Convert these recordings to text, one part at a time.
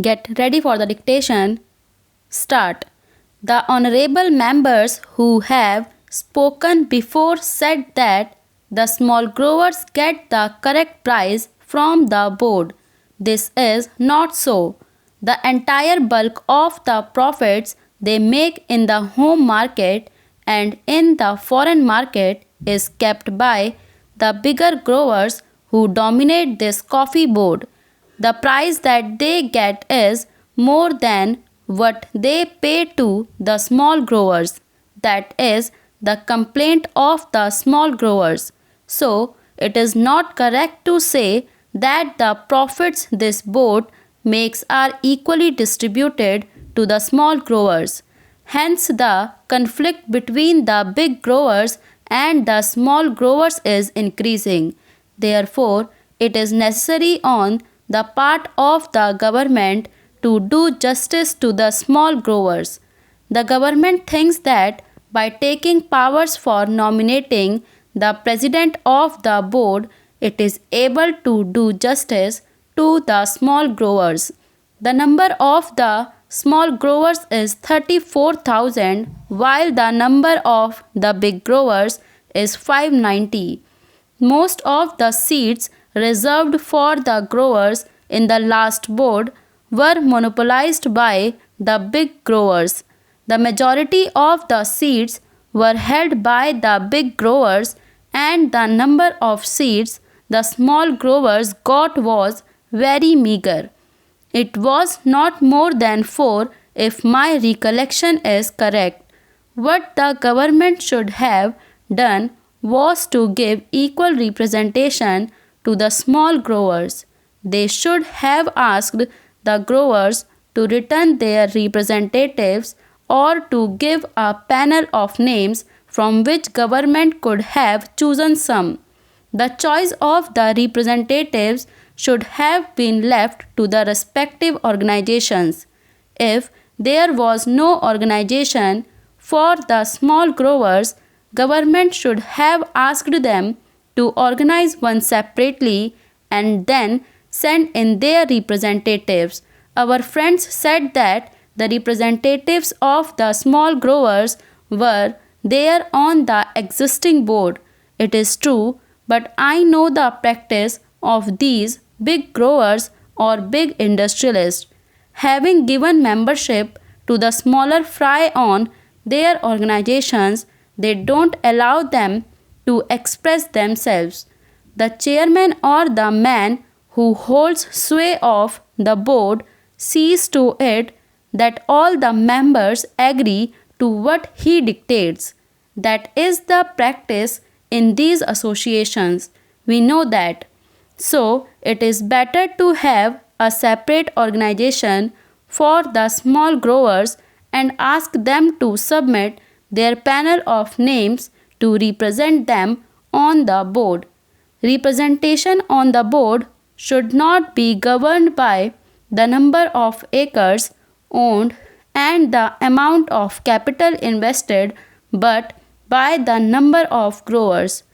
Get ready for the dictation. Start. The honorable members who have spoken before said that the small growers get the correct price from the board. This is not so. The entire bulk of the profits they make in the home market and in the foreign market is kept by the bigger growers who dominate this coffee board. The price that they get is more than what they pay to the small growers. That is the complaint of the small growers. So, it is not correct to say that the profits this board makes are equally distributed to the small growers. Hence, the conflict between the big growers and the small growers is increasing. Therefore, it is necessary on the part of the government to do justice to the small growers. The government thinks that by taking powers for nominating the president of the board, it is able to do justice to the small growers. The number of the small growers is 34,000 while the number of the big growers is 590. Most of the seats reserved for the growers in the last board were monopolized by the big growers. The majority of the seats were held by the big growers, and the number of seats the small growers got was very meager. It was not more than 4 if my recollection is correct. What the government should have done was to give equal representation to the small growers. They should have asked the growers to return their representatives or to give a panel of names from which government could have chosen some. The choice of the representatives should have been left to the respective organizations. If there was no organization for the small growers, government should have asked them to organize one separately and then send in their representatives. Our friends said that the representatives of the small growers were there on the existing board. It is true, but I know the practice of these big growers or big industrialists. Having given membership to the smaller fry on their organizations, they don't allow them to express themselves. The chairman or the man who holds sway of the board sees to it that all the members agree to what he dictates. That is the practice in these associations. We know that. So, it is better to have a separate organization for the small growers and ask them to submit their panel of names to represent them on the board. Representation on the board should not be governed by the number of acres owned and the amount of capital invested, but by the number of growers.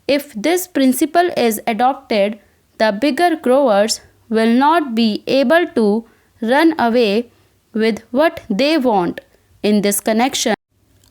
If this principle is adopted, the bigger growers will not be able to run away with what they want. In this connection,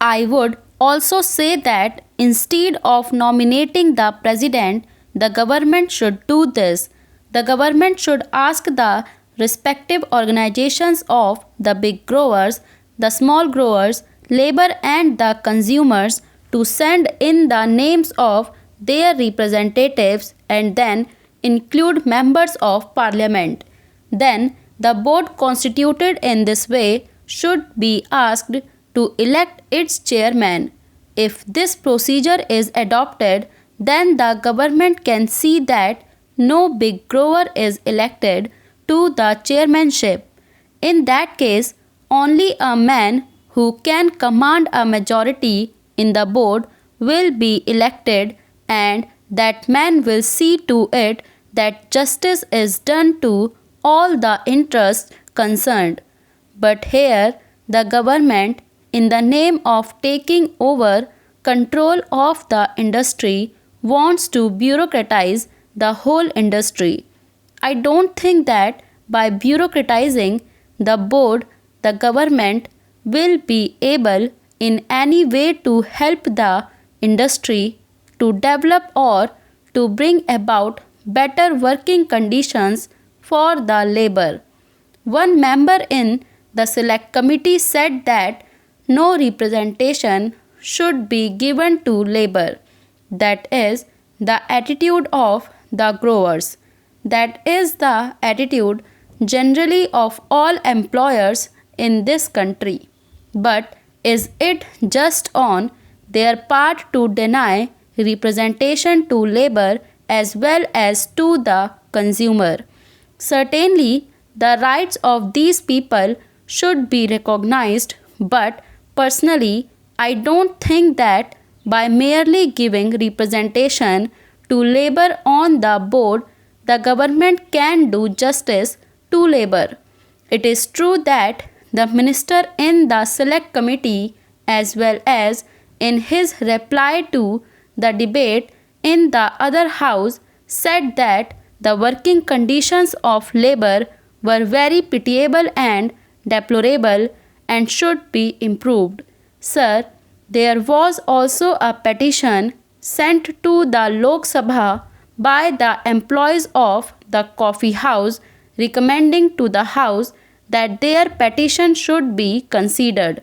I would also say that instead of nominating the president, the government should do this. The government should ask the respective organizations of the big growers, the small growers, labor and the consumers to send in the names of their representatives and then include members of parliament. Then the board constituted in this way should be asked to elect its chairman. If this procedure is adopted, then the government can see that no big grower is elected to the chairmanship. In that case, only a man who can command a majority in the board will be elected, and that man will see to it that justice is done to all the interests concerned. But here, the government, in the name of taking over control of the industry, wants to bureaucratize the whole industry. I don't think that by bureaucratizing the board, the government will be able in any way to help the industry to develop or to bring about better working conditions for the labor. One member in the select committee said that no representation should be given to labor. That is the attitude of the growers. That is the attitude generally of all employers in this country. But is it just on their part to deny representation to labor as well as to the consumer? Certainly, the rights of these people should be recognized, but personally, I don't think that by merely giving representation to labor on the board, the government can do justice to labor. It is true that the minister in the select committee, as well as in his reply to the debate in the other house, said that the working conditions of labor were very pitiable and deplorable and should be improved. Sir, there was also a petition sent to the Lok Sabha by the employees of the coffee house recommending to the house that their petition should be considered.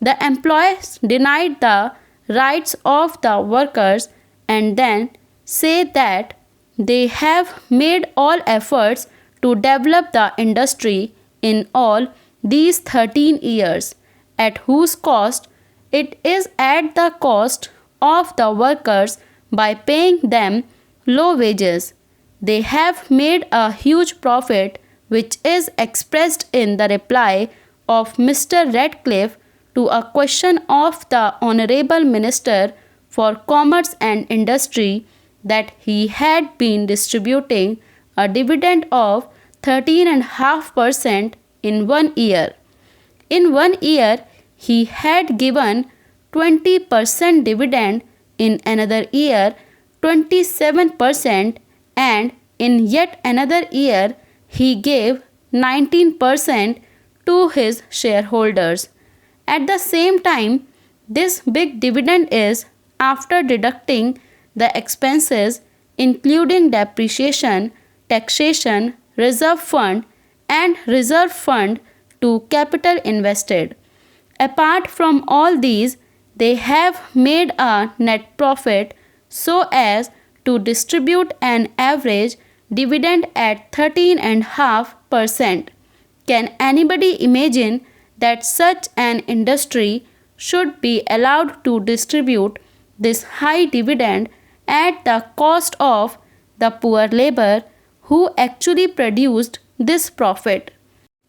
The employees denied the rights of the workers and then say that they have made all efforts to develop the industry in all these 13 years, at whose cost it is at the cost of the workers by paying them low wages. They have made a huge profit, which is expressed in the reply of Mr. Radcliffe to a question of the Honorable Minister for Commerce and Industry, that he had been distributing a dividend of 13.5% in 1 year. In 1 year, he had given 20% dividend, in another year 27%, and in yet another year he gave 19% to his shareholders. At the same time, this big dividend is after deducting the expenses including depreciation, taxation, reserve fund, and reserve fund to capital invested. Apart from all these, they have made a net profit so as to distribute an average dividend at 13.5%. Can anybody imagine that such an industry should be allowed to distribute this high dividend at the cost of the poor labor who actually produced this profit?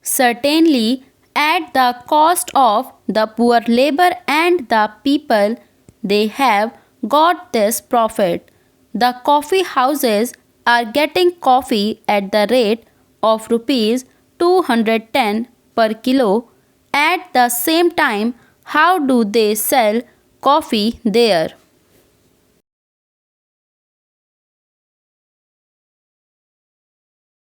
Certainly, at the cost of the poor labor and the people, they have got this profit. The coffee houses are getting coffee at the rate of rupees 210 per kilo. At the same time, how do they sell coffee there?